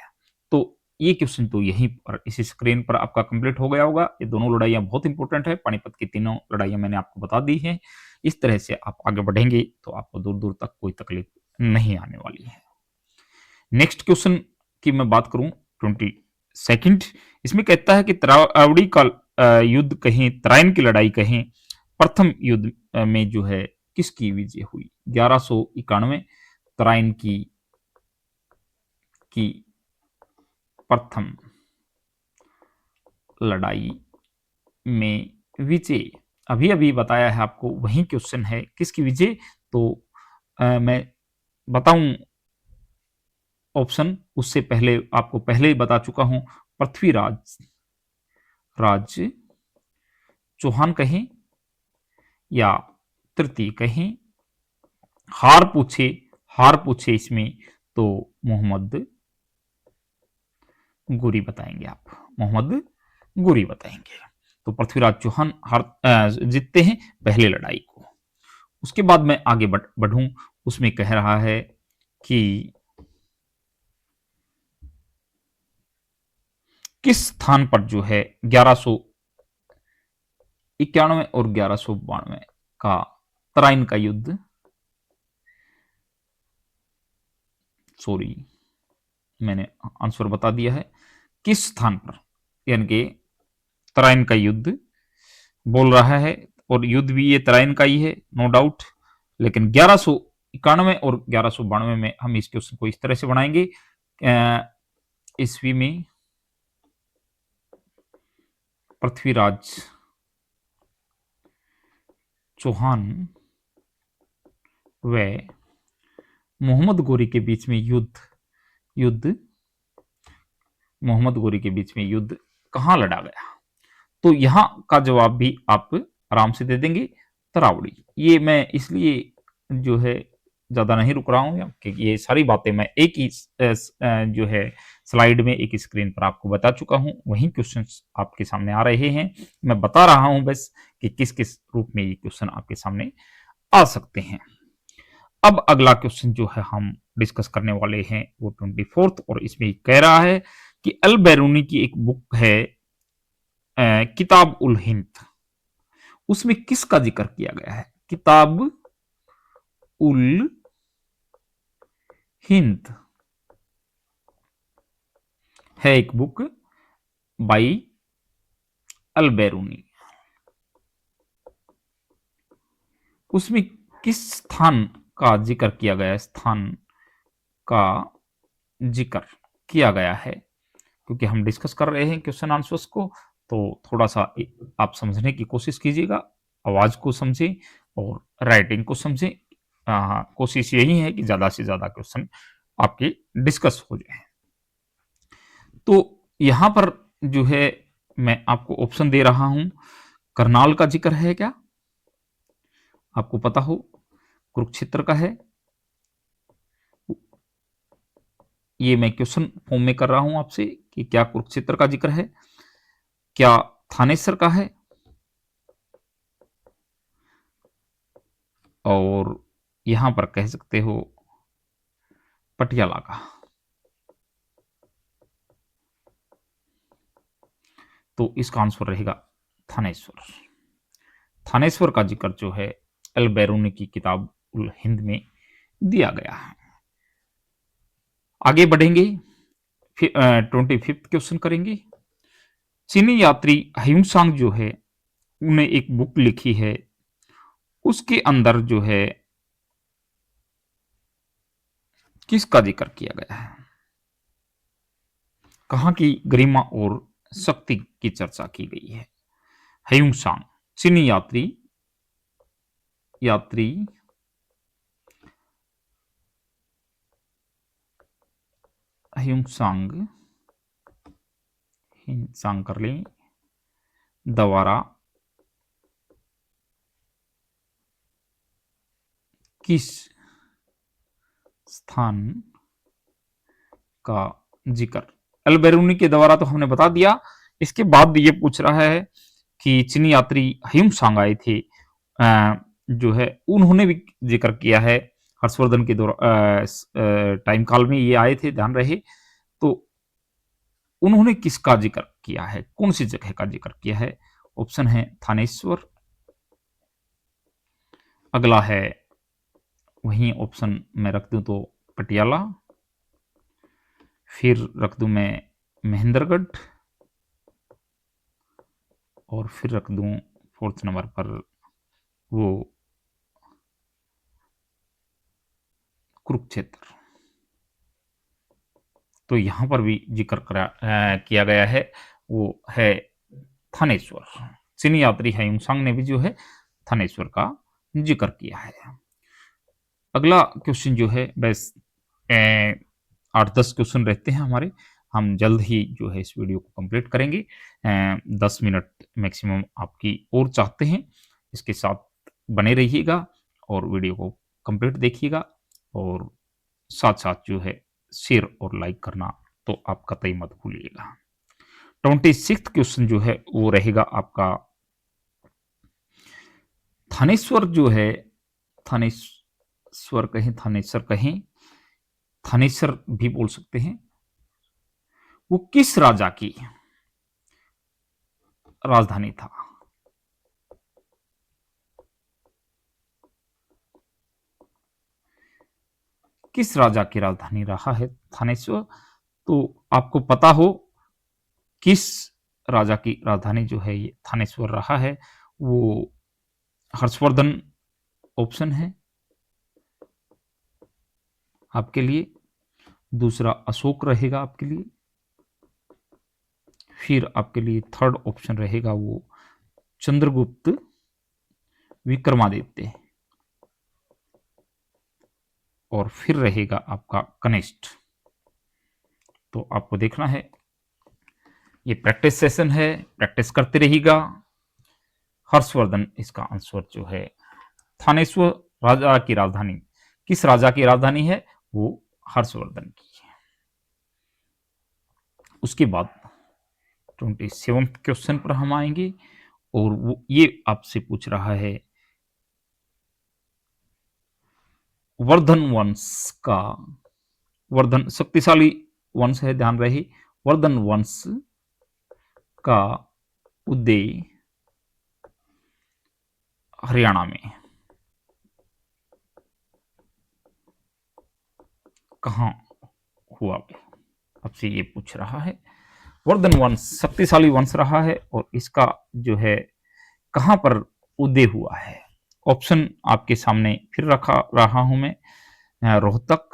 तो ये क्वेश्चन तो यहीं पर इसी स्क्रीन पर आपका कंप्लीट हो गया होगा। ये दोनों लड़ाइयां बहुत इंपॉर्टेंट है, पानीपत की तीनों लड़ाइयां मैंने आपको बता दी हैं। इस तरह से आप आगे बढ़ेंगे तो आपको दूर दूर तक कोई तकलीफ नहीं आने वाली है। नेक्स्ट क्वेश्चन की मैं बात करूं 22, इसमें कहता है कि तरावड़ी का युद्ध कहें, तराइन की लड़ाई कहें, प्रथम युद्ध में जो है किसकी विजय हुई। 1191 तराइन की प्रथम लड़ाई में विजय, अभी अभी बताया है आपको, वही क्वेश्चन है किसकी विजय। तो मैं बताऊं ऑप्शन, उससे पहले आपको पहले ही बता चुका हूं। पृथ्वीराज चौहान कहें या तृतीय कहें, हार पूछे इसमें तो मोहम्मद गोरी बताएंगे आप, मोहम्मद गोरी बताएंगे। तो पृथ्वीराज चौहान जीतते हैं पहले लड़ाई को। उसके बाद मैं आगे बढ़ूं, उसमें कह रहा है कि किस स्थान पर जो है 1191 और 1192 का तराइन का युद्ध, सॉरी मैंने आंसर बता दिया है, किस स्थान पर, यानी कि तराइन का युद्ध बोल रहा है, और युद्ध भी ये तराइन का ही है, नो डाउट। लेकिन 1191 और 1192 में हम इस क्वेश्चन को इस तरह से बनाएंगे। ईस्वी में पृथ्वीराज चौहान व मोहम्मद गोरी के बीच में युद्ध, मोहम्मद गोरी के बीच में युद्ध कहां लड़ा गया? तो यहां का जवाब भी आप आराम से दे देंगे, तरावड़ी। ये मैं इसलिए जो है ज्यादा नहीं रुक रहा हूं, क्योंकि ये सारी बातें मैं एक ही जो है स्लाइड में, एक स्क्रीन पर आपको बता चुका हूं। वही क्वेश्चंस आपके सामने आ रहे हैं, मैं बता रहा हूं बस कि किस किस रूप में ये क्वेश्चन आपके सामने आ सकते हैं। अब अगला क्वेश्चन जो है हम डिस्कस करने वाले हैं वो 24th, और इसमें कह रहा है कि अल बैरूनी की एक बुक है किताब उल हिंद, उसमें किसका जिक्र किया गया है? किताब उल हिंद है एक बुक बाई अल बैरूनी, उसमें किस स्थान का जिक्र किया गया है? स्थान का जिक्र किया गया है, क्योंकि हम डिस्कस कर रहे हैं क्वेश्चन आंसर्स को, तो थोड़ा सा आप समझने की कोशिश कीजिएगा, आवाज को समझें और राइटिंग को समझें। कोशिश यही है कि ज्यादा से ज्यादा क्वेश्चन आपके डिस्कस हो जाए। तो यहां पर जो है मैं आपको ऑप्शन दे रहा हूं, करनाल का जिक्र है क्या? आपको पता हो, कुरुक्षेत्र का है, ये मैं क्वेश्चन फॉर्म में कर रहा हूं आपसे कि क्या कुरुक्षेत्र का जिक्र है, क्या थानेसर का है, और यहां पर कह सकते हो पटियाला का। तो इसका आंसर रहेगा थानेश्वर। थानेश्वर का जिक्र जो है अल बैरूनी की किताब उल हिंद में दिया गया है। आगे बढ़ेंगे, 25th क्वेश्चन करेंगे। चीनी यात्री ह्यूसांग जो है उन्हें एक बुक लिखी है, उसके अंदर जो है किसका जिक्र किया गया है? कहां की गरिमा और शक्ति की चर्चा की गई है? ह्यूसांग चीनी यात्री यात्री ह्यूसांग हिंसांग कर लें द्वारा किस स्थान का जिक्र? अल बैरूनी के द्वारा तो हमने बता दिया, इसके बाद ये पूछ रहा है कि चीनी यात्री ह्यूसांग आए थे, जो है उन्होंने भी जिक्र किया है हर्षवर्धन के टाइम काल में ये आए थे, ध्यान रहे। तो उन्होंने किसका जिक्र किया है, कौन सी जगह का जिक्र किया है? ऑप्शन है थानेश्वर, अगला है वहीं ऑप्शन में रख दूं तो पटियाला, फिर रख दूं मैं महेंद्रगढ़, और फिर रख दूं 4th नंबर पर वो कुरुक्षेत्र। तो यहां पर भी जिक्र किया गया है, वो है थानेश्वर। चीनी यात्री ह्यूसांग ने भी जो है थानेश्वर का जिक्र किया है। अगला क्वेश्चन जो है बस 8-10 क्वेश्चन रहते हैं हमारे, हम जल्द ही जो है इस वीडियो को कंप्लीट करेंगे। 10 मिनट मैक्सिमम आपकी और चाहते हैं, इसके साथ बने रहिएगा और वीडियो को कंप्लीट देखिएगा, और साथ साथ जो है शेयर और लाइक करना तो आप कतई मत भूलिएगा। 26th क्वेश्चन जो है वो रहेगा आपका थानेश्वर जो है, थानेश्वर कहें, थानेश्वर कहें, थानेश्वर भी बोल सकते हैं, वो किस राजा की राजधानी था? किस राजा की राजधानी रहा है थानेश्वर? तो आपको पता हो किस राजा की राजधानी जो है ये थानेश्वर रहा है, वो हर्षवर्धन ऑप्शन है आपके लिए, दूसरा अशोक रहेगा आपके लिए, फिर आपके लिए थर्ड ऑप्शन रहेगा वो चंद्रगुप्त विक्रमादित्य, और फिर रहेगा आपका कनिष्ठ। तो आपको देखना है ये प्रैक्टिस सेशन है, प्रैक्टिस करते रहिएगा। हर्षवर्धन इसका आंसर जो है। थानेश्वर राजा की राजधानी, किस राजा की राजधानी है? वो हर्षवर्धन की है। उसके बाद 27 क्वेश्चन पर हम आएंगे और वो ये आपसे पूछ रहा है वर्धन वंश का, वर्धन शक्तिशाली वंश है, ध्यान रहे, वर्धन वंश का उदय हरियाणा में कहां हुआ? आपसे ये पूछ रहा है। वर्धन वंश शक्तिशाली वंश रहा है और इसका जो है कहां पर उदय हुआ है? ऑप्शन आपके सामने फिर रहा हूं मैं। रोहतक,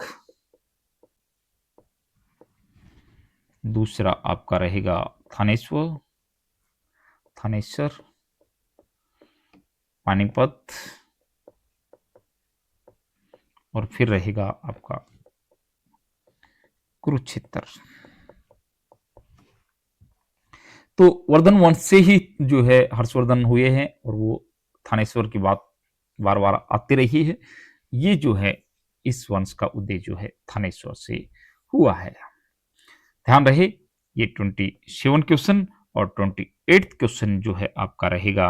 दूसरा आपका रहेगा थानेश्वर, पानीपत, और फिर रहेगा आपका कुरुक्षेत्र। तो वर्धन वंश से ही जो है हर्षवर्धन हुए हैं और वो थानेश्वर की बात बार बार आती रही है। ये जो है इस वंश का उदय जो है थानेश्वर से हुआ है। ध्यान रहे ये 27 क्वेश्चन और 28 क्वेश्चन जो है आपका रहेगा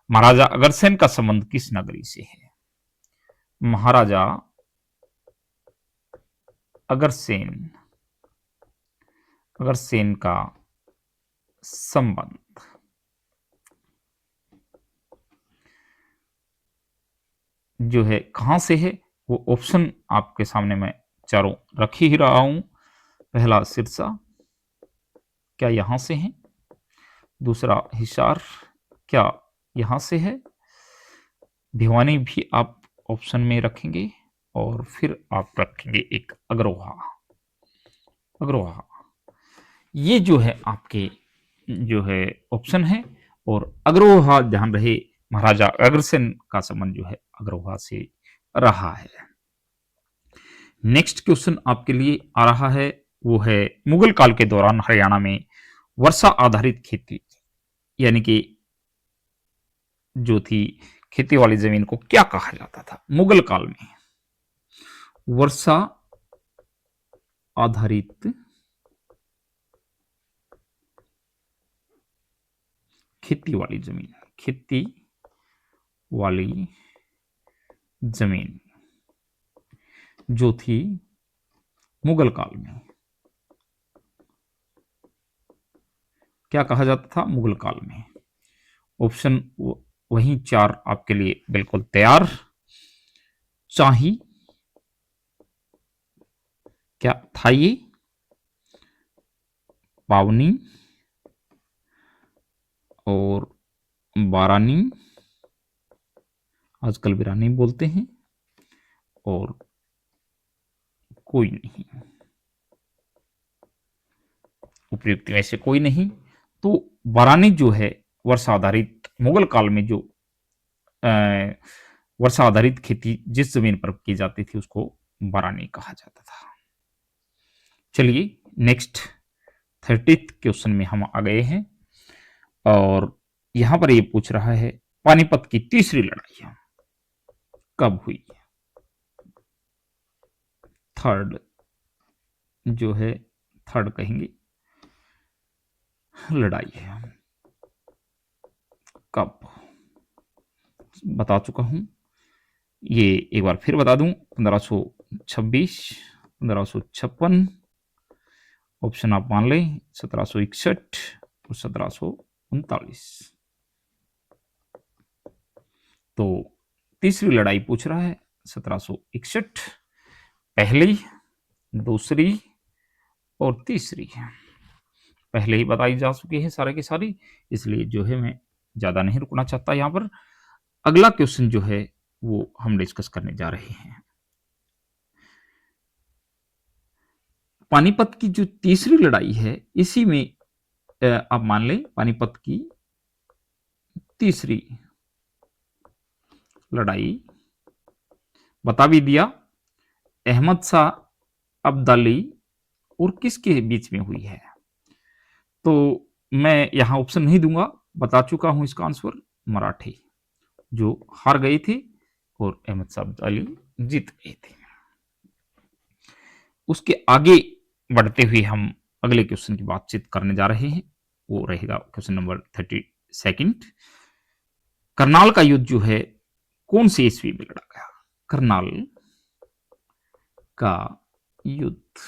महाराजा अग्रसेन का संबंध किस नगरी से है? महाराजा अग्रसेन का संबंध जो है कहां से है? वो ऑप्शन आपके सामने मैं चारों रख ही रहा हूं। पहला सिरसा, क्या यहां से है? दूसरा हिसार, क्या यहां से है? भिवानी भी आप ऑप्शन में रखेंगे और फिर आप रखेंगे एक अग्रोहा। ये जो है आपके जो है ऑप्शन है और अग्रोहा, ध्यान रहे महाराजा अग्रसेन का संबंध जो है अग्रोहा से रहा है। नेक्स्ट क्वेश्चन आपके लिए आ रहा है, वो है मुगल काल के दौरान हरियाणा में वर्षा आधारित खेती यानी कि जो थी खेती वाली जमीन को क्या कहा जाता था? मुगल काल में वर्षा आधारित खेती वाली जमीन जो थी मुगल काल में क्या कहा जाता था? मुगल काल में ऑप्शन वही चार आपके लिए बिल्कुल तैयार। चाही, क्या था ये? पावनी और बारानी, आजकल बिरानी बोलते हैं, और कोई नहीं, उपयुक्त में से कोई नहीं। तो बारानी जो है वर्षा आधारित, मुगल काल में जो वर्षा आधारित खेती जिस जमीन पर की जाती थी उसको बारानी कहा जाता था। चलिए नेक्स्ट 30th क्वेश्चन में हम आ गए हैं और यहां पर ये पूछ रहा है पानीपत की तीसरी लड़ाई कब हुई? थर्ड जो है, थर्ड कहेंगे लड़ाई है, कब? बता चुका हूं, ये एक बार फिर बता दूं, 1526, 1556, ऑप्शन आप मान लें 1761 और 1739। तो तीसरी लड़ाई पूछ रहा है 1761, पहली, दूसरी और तीसरी। पहले ही बताई जा चुकी है सारे की सारी, इसलिए जो है मैं ज्यादा नहीं रुकना चाहता यहां पर। अगला क्वेश्चन जो है वो हम डिस्कस करने जा रहे हैं। पानीपत की जो तीसरी लड़ाई है इसी में आप मान लें पानीपत की तीसरी लड़ाई, बता भी दिया, अहमद शाह अब्दाली और किसके बीच में हुई है? तो मैं यहाँ ऑप्शन नहीं दूंगा, बता चुका हूं इसका आंसर मराठी, जो हार गई थी और अहमद शाह अब्दाली जीत गए थे। उसके आगे बढ़ते हुए हम अगले क्वेश्चन की बातचीत करने जा रहे हैं, वो रहेगा क्वेश्चन नंबर 32। करनाल का युद्ध जो है कौन सी ईस्वी में लड़ा गया? करनाल का युद्ध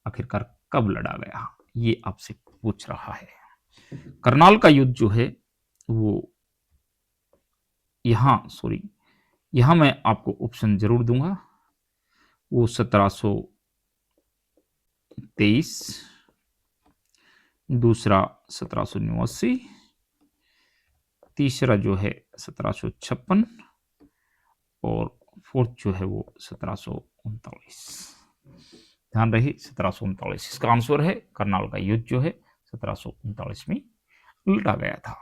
आखिरकार कब लड़ा गया, ये आपसे पूछ रहा है। करनाल का युद्ध जो है वो यहां मैं आपको ऑप्शन जरूर दूंगा। वो 1723, दूसरा 1789, तीसरा जो है 1756 और फोर्थ जो है वो 1739। ध्यान रहे 1739 इसका आंसर है। करनाल का युद्ध जो है 1739 में लड़ा गया था।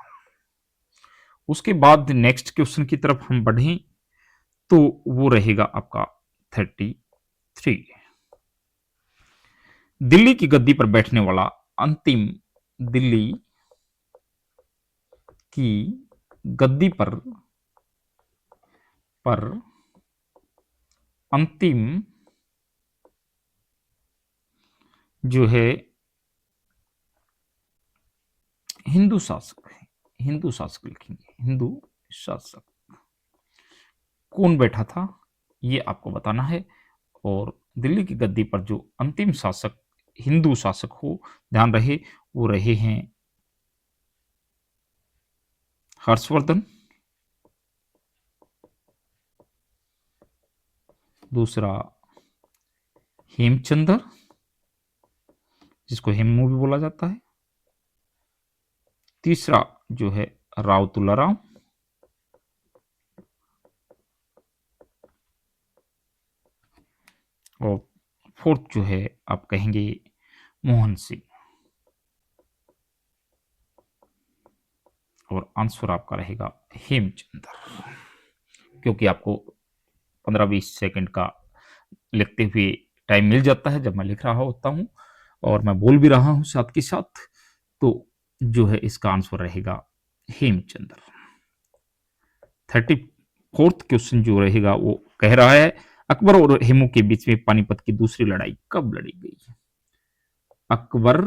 उसके बाद नेक्स्ट क्वेश्चन की तरफ हम बढ़ें तो वो रहेगा आपका 33। दिल्ली की गद्दी पर बैठने वाला अंतिम दिल्ली की गद्दी पर अंतिम जो है हिंदू शासक है, हिंदू शासक लिखेंगे, हिंदू शासक कौन बैठा था ये आपको बताना है। और दिल्ली की गद्दी पर जो अंतिम शासक हिंदू शासक हो, ध्यान रहे वो रहे हैं हर्षवर्धन, दूसरा हेमचंद्र जिसको हेमू भी बोला जाता है, तीसरा जो है राव तुलाराम और फोर्थ जो है आप कहेंगे मोहन सिंह। और आंसर आपका रहेगा हेमचंद्र, क्योंकि आपको 15-20 सेकंड का लिखते हुए टाइम मिल जाता है जब मैं लिख रहा होता हूं और मैं बोल भी रहा हूं साथ के साथ, तो जो है इसका आंसर रहेगा हेमचंद्र। 34th क्वेश्चन जो रहेगा वो कह रहा है अकबर और हेमू के बीच में पानीपत की दूसरी लड़ाई कब लड़ी गई? अकबर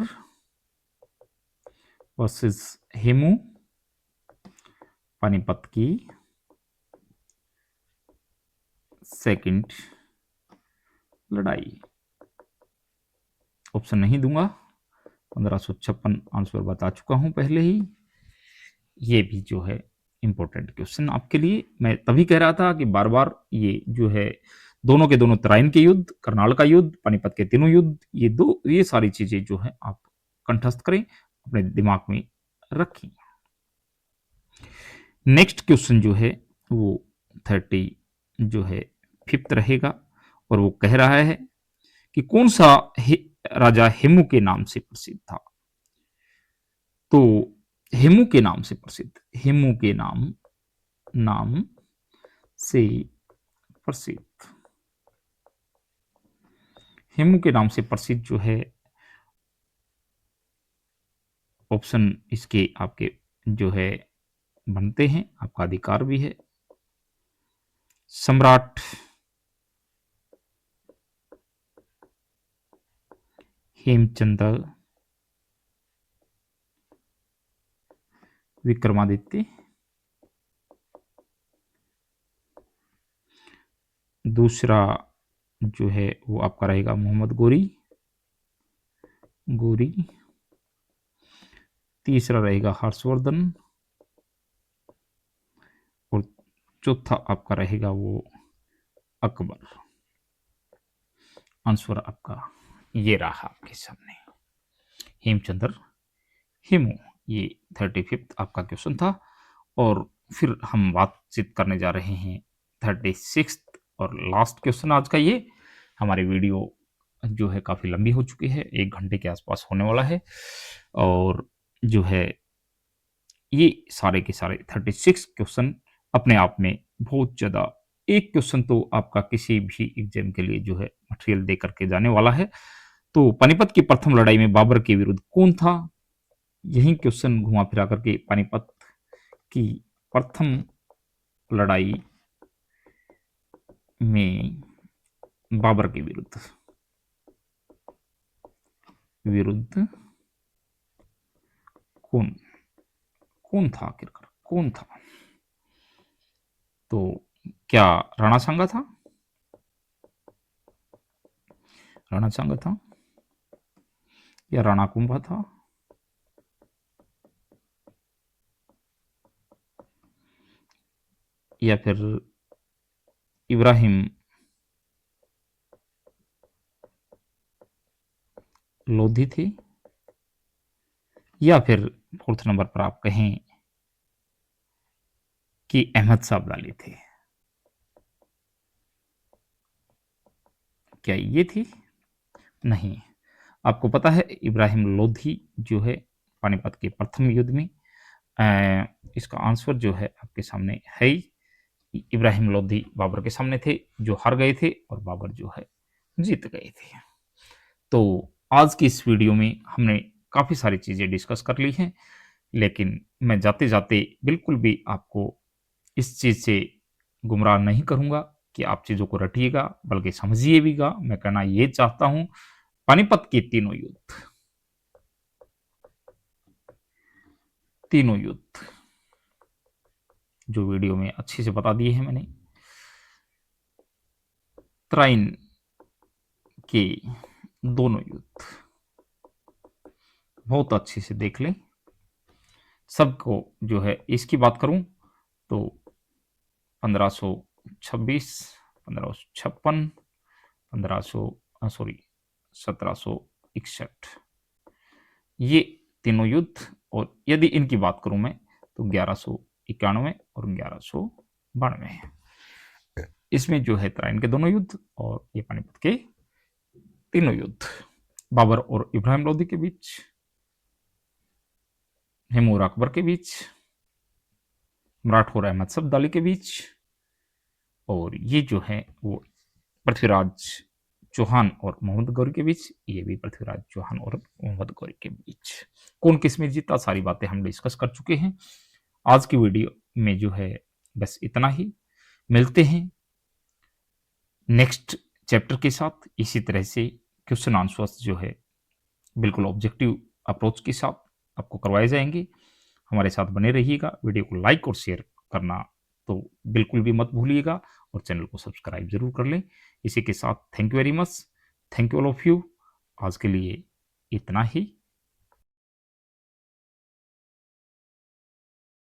वर्सेस हेमू, पानीपत की सेकंड लड़ाई। ऑप्शन नहीं दूंगा, 1556 आंसर बता चुका हूं पहले ही। ये भी जो है इंपॉर्टेंट क्वेश्चन आपके लिए, मैं तभी कह रहा था कि बार बार ये जो है दोनों के दोनों तराइन के युद्ध, करनाल का युद्ध, पानीपत के तीनों युद्ध, ये सारी चीजें जो है आप कंठस्थ करें, अपने दिमाग में रखें। नेक्स्ट क्वेश्चन जो है वो 30 जो है 5th रहेगा और वो कह रहा है कि कौन सा राजा हेमू के नाम से प्रसिद्ध था? तो हेमू के नाम से प्रसिद्ध, हेमू के नाम से प्रसिद्ध, हेमू के नाम से प्रसिद्ध जो है ऑप्शन इसके आपके जो है बनते हैं, आपका अधिकार भी है। सम्राट हेमचंद्र विक्रमादित्य, दूसरा जो है वो आपका रहेगा मोहम्मद गोरी, तीसरा रहेगा हर्षवर्धन और चौथा आपका रहेगा वो अकबर। आंसर आपका ये रहा आपके सामने, हेमचंद्र हेमू। ये 35th आपका क्वेश्चन था। और फिर हम बातचीत करने जा रहे हैं 36th और लास्ट क्वेश्चन आज का। ये हमारी वीडियो जो है काफ़ी लंबी हो चुकी है, 1 घंटे के आसपास होने वाला है। और जो है ये सारे के सारे 36 क्वेश्चन अपने आप में बहुत ज़्यादा, एक क्वेश्चन तो आपका किसी भी एग्जाम के लिए जो है मटेरियल दे करके जाने वाला है। तो पानीपत की प्रथम लड़ाई में बाबर के विरुद्ध कौन था? यही क्वेश्चन घुमा फिरा करके पानीपत की प्रथम लड़ाई में बाबर के विरुद्ध कौन कौन था, आखिरकार कौन था? तो क्या राणा सांगा था? राणा सांगा था या राणा कुंभा था या फिर इब्राहिम लोधी थे या फिर फोर्थ नंबर पर आप कहें कि अहमद साहब अब्दाली थे? क्या ये थी? नहीं। आपको पता है इब्राहिम लोधी जो है पानीपत के प्रथम युद्ध में, इसका आंसर जो है आपके सामने है ही। इब्राहिम लोधी बाबर के सामने थे जो हार गए थे और बाबर जो है जीत गए थे। तो आज की इस वीडियो में हमने काफ़ी सारी चीज़ें डिस्कस कर ली हैं, लेकिन मैं जाते जाते बिल्कुल भी आपको इस चीज़ से गुमराह नहीं करूँगा कि आप चीज़ों को रटिएगा, बल्कि समझिए भीगा। मैं कहना ये चाहता हूँ, पानीपत के तीनों युद्ध जो वीडियो में अच्छे से बता दिए हैं मैंने, तराइन के दोनों युद्ध बहुत अच्छे से देख लें। सबको जो है इसकी बात करूं तो 1526, 1556, 1761, ये तीनों युद्ध। और यदि इनकी बात करूं मैं तो 1191 और 1192 इसमें जो है तराइन के दोनों युद्ध और ये पानीपत के तीनों युद्ध, बाबर और इब्राहिम लोधी के बीच, तैमूर अकबर के बीच, मराठा और अहमद साहब अब्दाली के बीच, और ये जो है वो पृथ्वीराज चौहान और मोहम्मद गौरी के बीच, ये भी पृथ्वीराज चौहान और मोहम्मद गौरी के बीच। कौन किसमें जीता, सारी बातें हम डिस्कस कर चुके हैं। आज की वीडियो में जो है बस इतना ही। मिलते हैं नेक्स्ट चैप्टर के साथ। इसी तरह से क्वेश्चन आंसर्स जो है बिल्कुल ऑब्जेक्टिव अप्रोच के साथ आपको करवाए जाएंगे। हमारे साथ बने रहिएगा। वीडियो को लाइक और शेयर करना तो बिल्कुल भी मत भूलिएगा और चैनल को सब्सक्राइब जरूर कर लें। इसी के साथ thank you very much, thank you all of you. आज के लिए इतना ही।